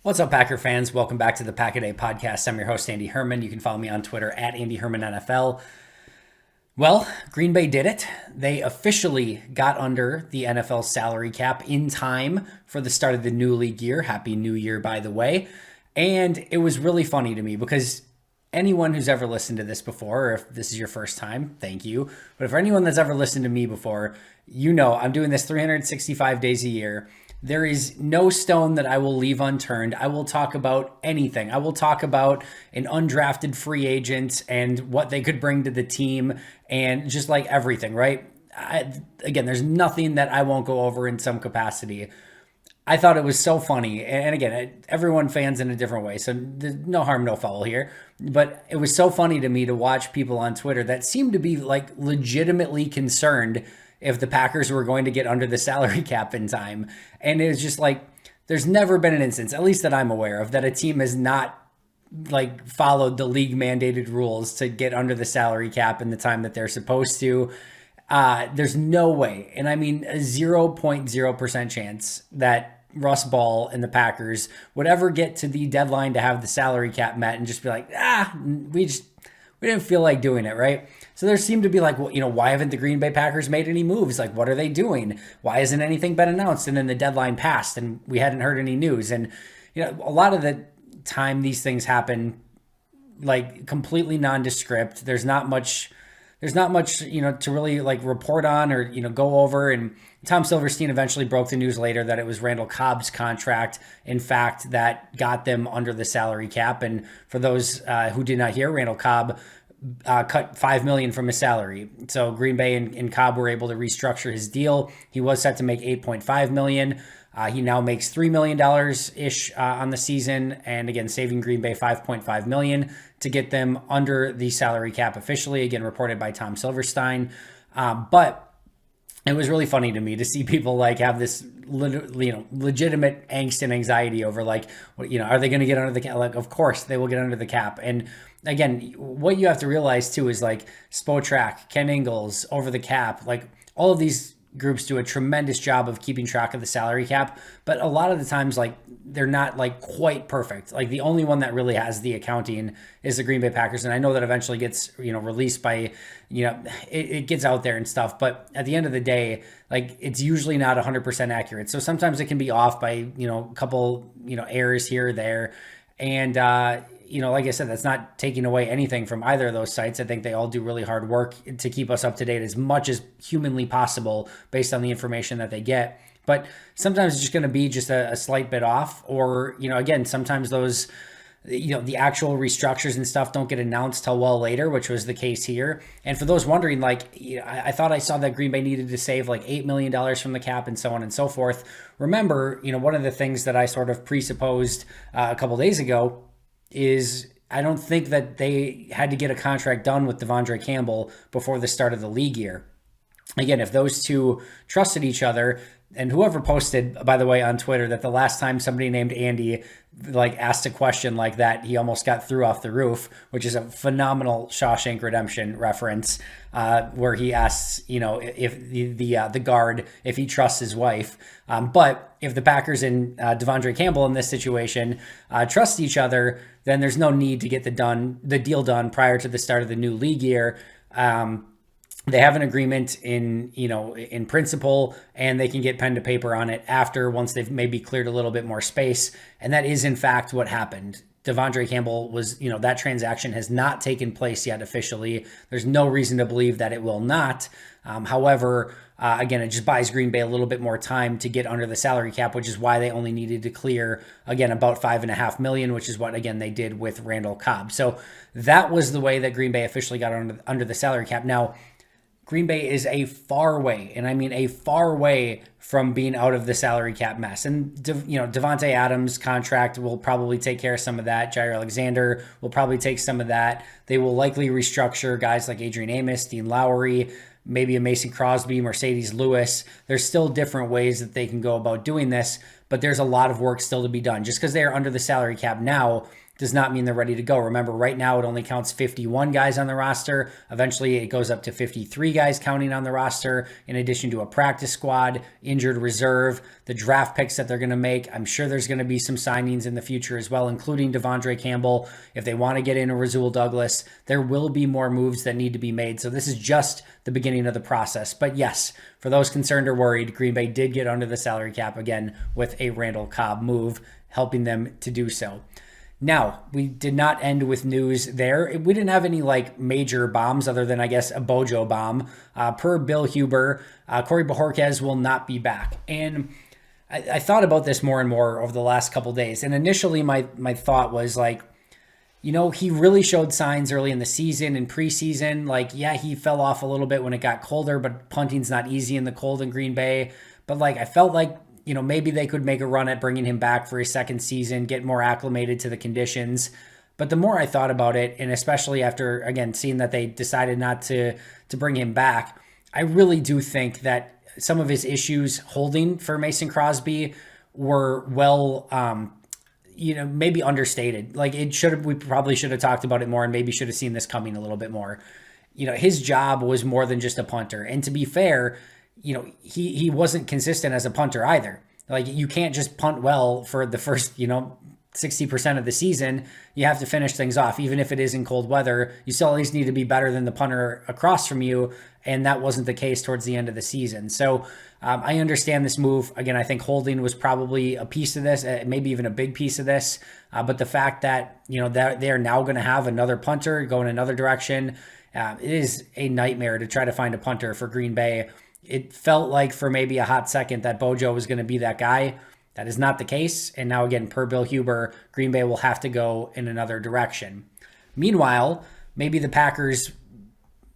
What's up, Packer fans? Welcome back to the Pack a Day podcast. I'm your host, Andy Herman. You can follow me on Twitter at Andy Herman NFL. Well, Green Bay did it. They officially got under the NFL salary cap in time for the start of the new league year. Happy New Year, by the way. And it was really funny to me because anyone who's ever listened to this before, or if this is your first time, thank you. But for anyone that's ever listened to me before, you know I'm doing this 365 days a year. There is no stone that I will leave unturned. I will talk about anything. I will talk about an undrafted free agent and what they could bring to the team and just like everything, right? Again, there's nothing that I won't go over in some capacity. I thought it was so funny. And again, everyone fans in a different way. So there's no harm, no foul here. But it was so funny to me to watch people on Twitter that seemed to be like legitimately concerned if the Packers were going to get under the salary cap in time. And it was just like, there's never been an instance, at least that I'm aware of, that a team has not like followed the league mandated rules to get under the salary cap in the time that they're supposed to. There's no way, and I mean a 0.0% chance that Russ Ball and the Packers would ever get to the deadline to have the salary cap met and just be like, we didn't feel like doing it, right? So there seemed to be like, well, why haven't the Green Bay Packers made any moves? Like, what are they doing? Why hasn't anything been announced? And then the deadline passed and we hadn't heard any news. And, a lot of the time these things happen like completely nondescript. There's not much, to really like report on or, go over. And Tom Silverstein eventually broke the news later that it was Randall Cobb's contract, in fact, that got them under the salary cap. And for those who did not hear, Randall Cobb cut $5 million from his salary. So Green Bay and Cobb were able to restructure his deal. He was set to make $8.5 million. He now makes $3 million ish on the season, and again, saving Green Bay $5.5 million to get them under the salary cap officially. Again, reported by Tom Silverstein. But it was really funny to me to see people like have this legitimate angst and anxiety over like, are they going to get under the cap? Like, of course they will get under the cap. And again, what you have to realize too is like Spotrac, Ken Ingalls, Over the Cap, like all of these groups do a tremendous job of keeping track of the salary cap, but a lot of the times like they're not like quite perfect. Like the only one that really has the accounting is the Green Bay Packers, and I know that eventually gets released by it gets out there and stuff, but at the end of the day, like it's usually not 100% accurate. So sometimes it can be off by a couple errors here or there, and like I said, that's not taking away anything from either of those sites. I think they all do really hard work to keep us up to date as much as humanly possible based on the information that they get. But sometimes it's just going to be just a slight bit off, or, again, sometimes those, the actual restructures and stuff don't get announced till well later, which was the case here. And for those wondering, like, I thought I saw that Green Bay needed to save like $8 million from the cap and so on and so forth. Remember, one of the things that I sort of presupposed a couple days ago is I don't think that they had to get a contract done with Devondre Campbell before the start of the league year. Again, if those two trusted each other, and whoever posted, by the way, on Twitter that the last time somebody named Andy like asked a question like that, he almost got through off the roof, which is a phenomenal Shawshank Redemption reference, where he asks, if the guard, if he trusts his wife. But if the Packers and Devondre Campbell in this situation trust each other, then there's no need to get the deal done prior to the start of the new league year. They have an agreement in principle, and they can get pen to paper on it after, once they've maybe cleared a little bit more space. And that is in fact what happened. Devondre Campbell was, that transaction has not taken place yet officially. There's no reason to believe that it will not. However, again, it just buys Green Bay a little bit more time to get under the salary cap, which is why they only needed to clear, again, about $5.5 million, which is what, again, they did with Randall Cobb. So that was the way that Green Bay officially got under the salary cap. Now, Green Bay is a far way, and I mean a far way from being out of the salary cap mess. And, Devontae Adams' contract will probably take care of some of that. Jair Alexander will probably take some of that. They will likely restructure guys like Adrian Amos, Dean Lowry, maybe a Mason Crosby, Mercedes Lewis. There's still different ways that they can go about doing this, but there's a lot of work still to be done. Just because they are under the salary cap now does not mean they're ready to go. Remember, right now it only counts 51 guys on the roster. Eventually it goes up to 53 guys counting on the roster, in addition to a practice squad, injured reserve, the draft picks that they're going to make. I'm sure there's going to be some signings in the future as well, including Devondre Campbell. If they want to get in a Rasul Douglas, there will be more moves that need to be made. So this is just the beginning of the process. But yes, for those concerned or worried, Green Bay did get under the salary cap again with a Randall Cobb move, helping them to do so. Now, we did not end with news there. We didn't have any major bombs other than, I guess, a Bojo bomb. Per Bill Huber, Corey Bojorquez will not be back. And I thought about this more and more over the last couple days. And initially my thought was he really showed signs early in the season and preseason. Yeah, he fell off a little bit when it got colder, but punting's not easy in the cold in Green Bay. But I felt maybe they could make a run at bringing him back for his second season, get more acclimated to the conditions. But the more I thought about it, and especially after, again, seeing that they decided not to bring him back, I really do think that some of his issues holding for Mason Crosby were maybe understated. We probably should have talked about it more and maybe should have seen this coming a little bit more. His job was more than just a punter. And to be fair, he wasn't consistent as a punter either. You can't just punt well for the first, 60% of the season. You have to finish things off. Even if it is in cold weather, you still at least need to be better than the punter across from you. And that wasn't the case towards the end of the season. So I understand this move. Again, I think holding was probably a piece of this, maybe even a big piece of this. But the fact that, they are now going to have another punter go in another direction, it is a nightmare to try to find a punter for Green Bay. It felt like for maybe a hot second that Bojo was going to be that guy. That is not the case. And now again, per Bill Huber, Green Bay will have to go in another direction. Meanwhile, maybe the Packers'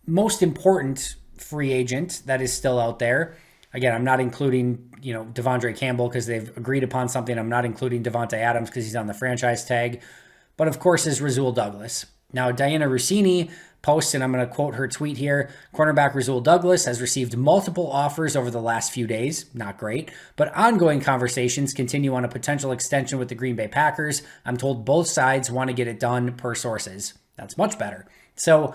most important free agent that is still out there. Again, I'm not including, Devondre Campbell because they've agreed upon something. I'm not including Devontae Adams because he's on the franchise tag. But of course is Rasul Douglas. Now, Diana Rossini posts, and I'm going to quote her tweet here, cornerback Rasul Douglas has received multiple offers over the last few days. Not great, but ongoing conversations continue on a potential extension with the Green Bay Packers. I'm told both sides want to get it done per sources. That's much better. So,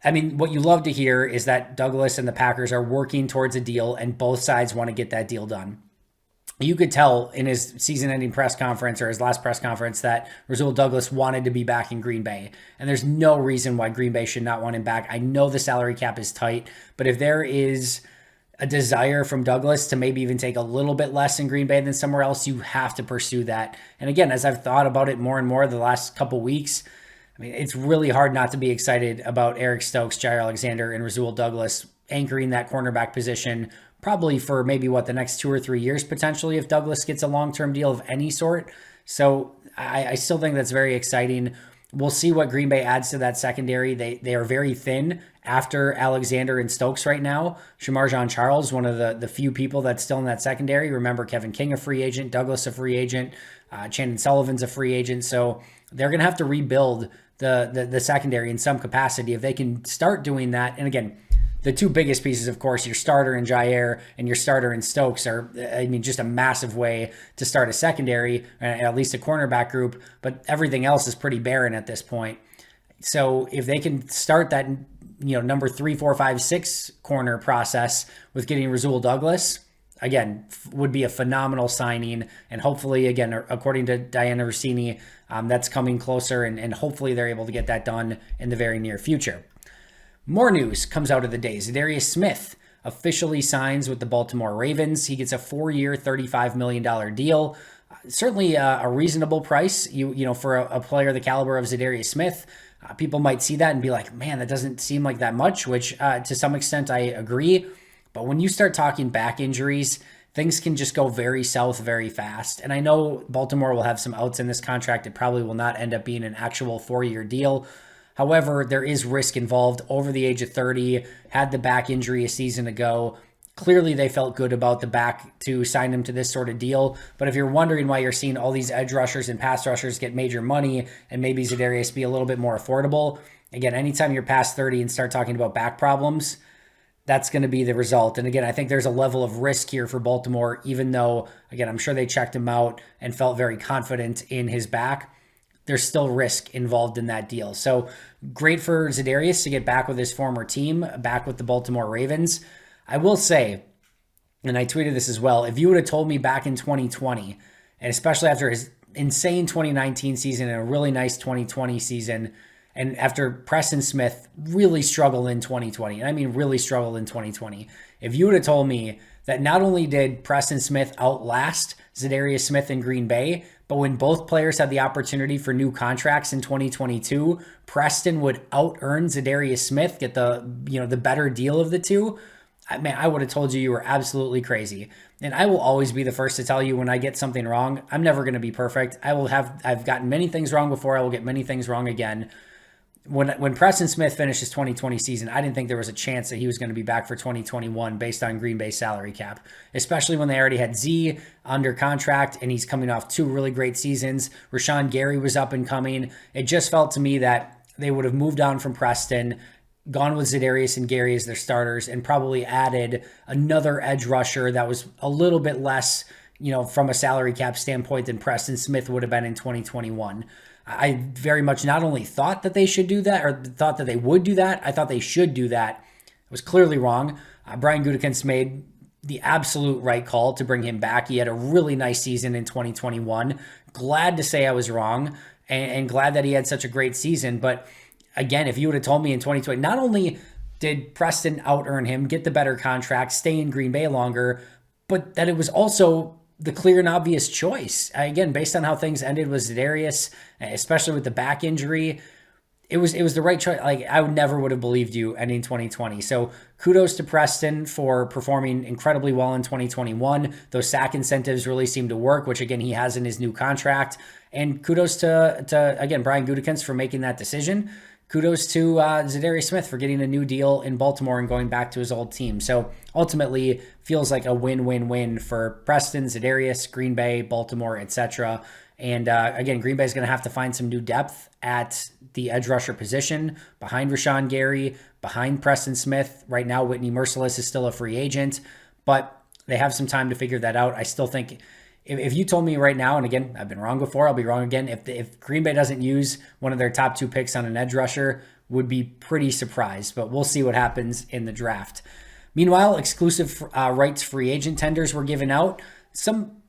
what you love to hear is that Douglas and the Packers are working towards a deal and both sides want to get that deal done. You could tell in his season-ending press conference or his last press conference that Rasul Douglas wanted to be back in Green Bay. And there's no reason why Green Bay should not want him back. I know the salary cap is tight, but if there is a desire from Douglas to maybe even take a little bit less in Green Bay than somewhere else, you have to pursue that. And again, as I've thought about it more and more the last couple weeks, it's really hard not to be excited about Eric Stokes, Jair Alexander, and Rasul Douglas anchoring that cornerback position probably for maybe the next 2 or 3 years potentially if Douglas gets a long-term deal of any sort. So I still think that's very exciting. We'll see what Green Bay adds to that secondary. They are very thin after Alexander and Stokes right now. Shamar Jean-Charles, one of the few people that's still in that secondary. Remember, Kevin King, a free agent, Douglas, a free agent, Chandon Sullivan's a free agent. So they're going to have to rebuild the secondary in some capacity. If they can start doing that, and again, the two biggest pieces, of course, your starter in Jair and your starter in Stokes are, just a massive way to start a secondary, at least a cornerback group, but everything else is pretty barren at this point. So if they can start that, number 3, 4, 5, 6 corner process with getting Rasul Douglas, again, would be a phenomenal signing. And hopefully, again, according to Diana Rossini, that's coming closer and hopefully they're able to get that done in the very near future. More news comes out of the day. Zadarius Smith officially signs with the Baltimore Ravens. He gets a 4-year, $35 million deal. Certainly a reasonable price, for a player the caliber of Zadarius Smith. People might see that and be like, man, that doesn't seem like that much, which to some extent I agree. But when you start talking back injuries, things can just go very south very fast. And I know Baltimore will have some outs in this contract. It probably will not end up being an actual 4-year deal. However, there is risk involved. Over the age of 30, had the back injury a season ago. Clearly, they felt good about the back to sign him to this sort of deal. But if you're wondering why you're seeing all these edge rushers and pass rushers get major money and maybe Za'Darius be a little bit more affordable, again, anytime you're past 30 and start talking about back problems, that's going to be the result. And again, I think there's a level of risk here for Baltimore, even though, again, I'm sure they checked him out and felt very confident in his back. there's still risk involved in that deal. So great for Za'Darius to get back with his former team, back with the Baltimore Ravens. I will say, and I tweeted this as well, if you would have told me back in 2020, and especially after his insane 2019 season and a really nice 2020 season, and after Preston Smith really struggled in 2020, and I mean really struggled in 2020, if you would have told me that not only did Preston Smith outlast Zadarius Smith in Green Bay, but when both players had the opportunity for new contracts in 2022, Preston would out-earn Zadarius Smith, get the better deal of the two, I would have told you were absolutely crazy. And I will always be the first to tell you when I get something wrong. I'm never going to be perfect. I've gotten many things wrong before. I will get many things wrong again. When Preston Smith finished his 2020 season, I didn't think there was a chance that he was going to be back for 2021 based on Green Bay's salary cap, especially when they already had Z under contract and he's coming off 2 really great seasons. Rashawn Gary was up and coming. It just felt to me that they would have moved on from Preston, gone with Za'Darius and Gary as their starters, and probably added another edge rusher that was a little bit less, from a salary cap standpoint than Preston Smith would have been in 2021. I very much not only thought that they should do that or thought that they would do that, I thought they should do that. I was clearly wrong. Brian Gutekunst made the absolute right call to bring him back. He had a really nice season in 2021. Glad to say I was wrong and glad that he had such a great season. But again, if you would have told me in 2020, not only did Preston out-earn him, get the better contract, stay in Green Bay longer, but that it was also the clear and obvious choice. Again, based on how things ended with Za'Darius, especially with the back injury, it was the right choice. Like, I would have believed you ending 2020. So kudos to Preston for performing incredibly well in 2021. Those sack incentives really seem to work, which again, he has in his new contract. And kudos to again, Brian Gutekunst for making that decision. Kudos to Zadarius Smith for getting a new deal in Baltimore and going back to his old team. So ultimately, feels like a win-win-win for Preston, Zadarius, Green Bay, Baltimore, etc. And again, Green Bay is going to have to find some new depth at the edge rusher position behind Rashawn Gary, behind Preston Smith. Right now, Whitney Merciless is still a free agent, but they have some time to figure that out. I still think if you told me right now, and again, I've been wrong before, I'll be wrong again, if Green Bay doesn't use one of their top 2 picks on an edge rusher, would be pretty surprised, but we'll see what happens in the draft. Meanwhile, exclusive rights free agent tenders were given out.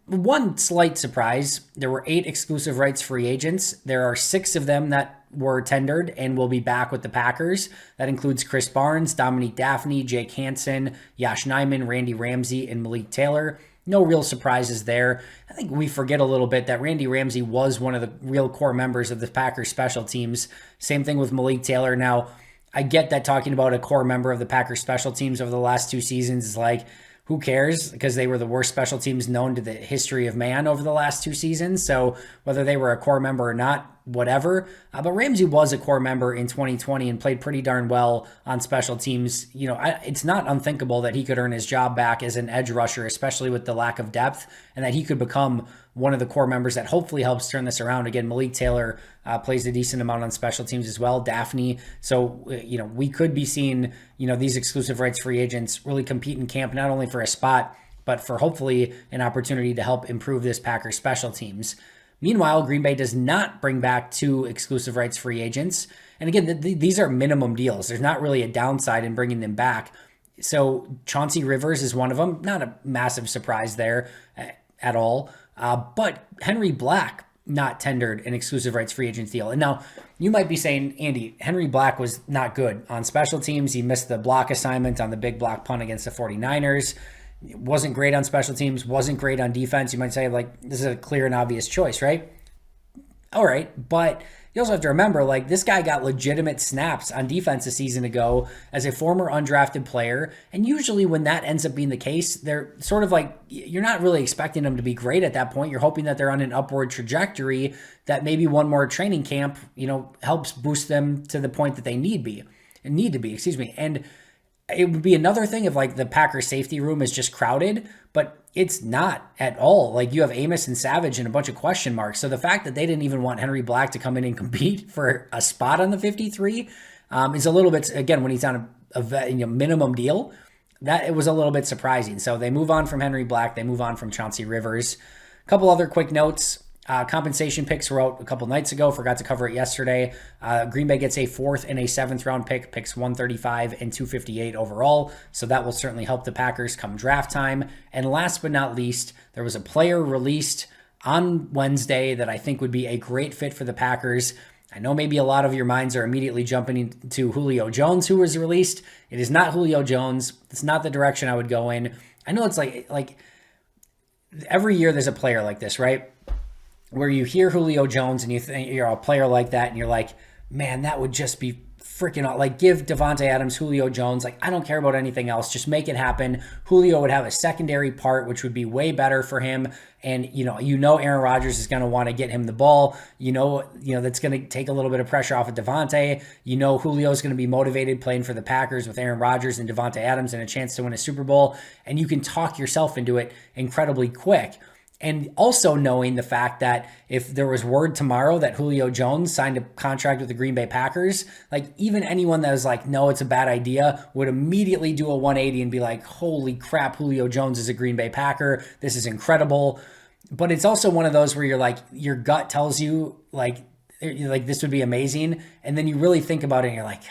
One slight surprise, there were 8 exclusive rights free agents. There are 6 of them that were tendered and will be back with the Packers. That includes Chris Barnes, Dominique Daphne, Jake Hansen, Yash Nyman, Randy Ramsey, and Malik Taylor. No real surprises there. I think we forget a little bit that Randy Ramsey was one of the real core members of the Packers special teams. Same thing with Malik Taylor. Now, I get that talking about a core member of the Packers special teams over the last 2 seasons is like, who cares? Because they were the worst special teams known to the history of man over the last 2 seasons. So whether they were a core member or not, whatever. But Ramsey was a core member in 2020 and played pretty darn well on special teams. It's not unthinkable that he could earn his job back as an edge rusher, especially with the lack of depth, and that he could become one of the core members that hopefully helps turn this around. Again, Malik Taylor plays a decent amount on special teams as well. Daphne. So, we could be seeing, these exclusive rights free agents really compete in camp, not only for a spot, but for hopefully an opportunity to help improve this Packers special teams. Meanwhile, Green Bay does not bring back 2 exclusive rights free agents. And again, these are minimum deals. There's not really a downside in bringing them back. So Chauncey Rivers is one of them. Not a massive surprise there at all. But Henry Black not tendered an exclusive rights free agent deal. And now you might be saying, Andy, Henry Black was not good on special teams. He missed the block assignment on the big block punt against the 49ers. Wasn't great on special teams, wasn't great on defense. You might say, this is a clear and obvious choice, right? All right, but you also have to remember, this guy got legitimate snaps on defense a season ago as a former undrafted player, and usually when that ends up being the case, they're sort of you're not really expecting them to be great at that point. You're hoping that they're on an upward trajectory, that maybe one more training camp, helps boost them to the point that they need to be, and it would be another thing if the Packers safety room is just crowded, but it's not at all. You have Amos and Savage and a bunch of question marks. So the fact that they didn't even want Henry Black to come in and compete for a spot on the 53 is a little bit, again, when he's on a minimum deal, that it was a little bit surprising. So they move on from Henry Black. They move on from Chauncey Rivers. A couple other quick notes. Compensation picks were out a couple nights ago. Forgot to cover it yesterday. Green Bay gets a 4th and a 7th round pick, picks 135 and 258 overall. So that will certainly help the Packers come draft time. And last but not least, there was a player released on Wednesday that I think would be a great fit for the Packers. I know maybe a lot of your minds are immediately jumping into Julio Jones, who was released. It is not Julio Jones. It's not the direction I would go in. I know it's like every year there's a player like this, right? Where you hear Julio Jones and you think you're a player like that and you're like, man, that would just be freaking awesome. Like, give Devontae Adams, Julio Jones. Like, I don't care about anything else. Just make it happen. Julio would have a secondary part, which would be way better for him. And, you know, Aaron Rodgers is going to want to get him the ball. You know, that's going to take a little bit of pressure off of Devontae. You know, Julio is going to be motivated playing for the Packers with Aaron Rodgers and Devontae Adams and a chance to win a Super Bowl. And you can talk yourself into it incredibly quick. And also knowing the fact that if there was word tomorrow that Julio Jones signed a contract with the Green Bay Packers, like even anyone that was like, no, it's a bad idea, would immediately do a 180 and be like, holy crap, Julio Jones is a Green Bay Packer. This is incredible. But it's also one of those where you're like, your gut tells you like this would be amazing. And then you really think about it and you're like,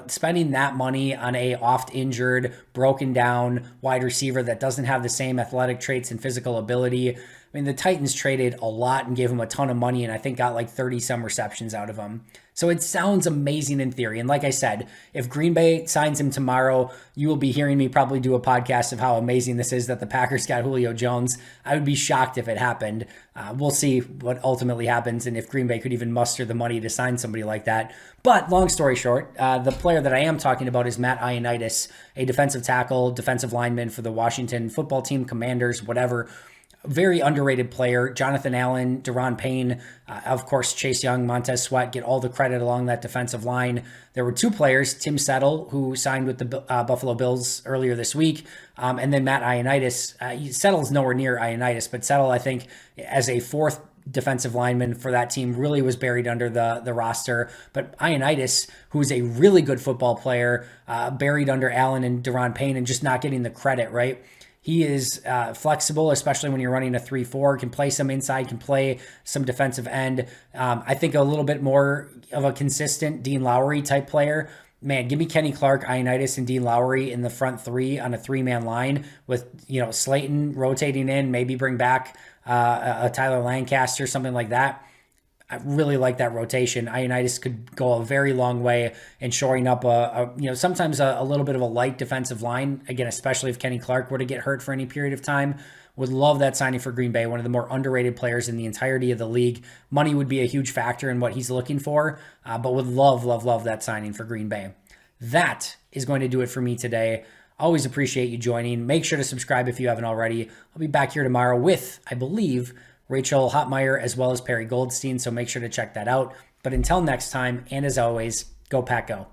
spending that money on a oft injured, broken down wide receiver that doesn't have the same athletic traits and physical ability. I mean, the Titans traded a lot and gave him a ton of money and I think got like 30 some receptions out of him. So it sounds amazing in theory. And like I said, if Green Bay signs him tomorrow, you will be hearing me probably do a podcast of how amazing this is that the Packers got Julio Jones. I would be shocked if it happened. We'll see what ultimately happens and if Green Bay could even muster the money to sign somebody like that. But long story short, the player that I am talking about is Matt Ioannidis, a defensive tackle, defensive lineman for the Washington football team, Commanders, whatever. Very underrated player. Jonathan Allen, Deron Payne, of course, Chase Young, Montez Sweat get all the credit along that defensive line. There were 2 players, Tim Settle, who signed with the Buffalo Bills earlier this week, and then Matt Ioannidis. Settle's nowhere near Ioannidis, but Settle, I think, as a 4th defensive lineman for that team, really was buried under the roster. But Ioannidis, who is a really good football player, buried under Allen and Deron Payne and just not getting the credit, right? He is flexible, especially when you're running a 3-4, can play some inside, can play some defensive end. I think a little bit more of a consistent Dean Lowry type player. Man, give me Kenny Clark, Ioannidis, and Dean Lowry in the front 3 on a 3-man line with, Slayton rotating in, maybe bring back a Tyler Lancaster, something like that. I really like that rotation. Ioannidis could go a very long way in shoring up sometimes a little bit of a light defensive line. Again, especially if Kenny Clark were to get hurt for any period of time. Would love that signing for Green Bay, one of the more underrated players in the entirety of the league. Money would be a huge factor in what he's looking for, but would love that signing for Green Bay. That is going to do it for me today. Always appreciate you joining. Make sure to subscribe if you haven't already. I'll be back here tomorrow with, I believe, Rachel Hotmeyer as well as Perry Goldstein, so make sure to check that out. But until next time, and as always, go Pack Go.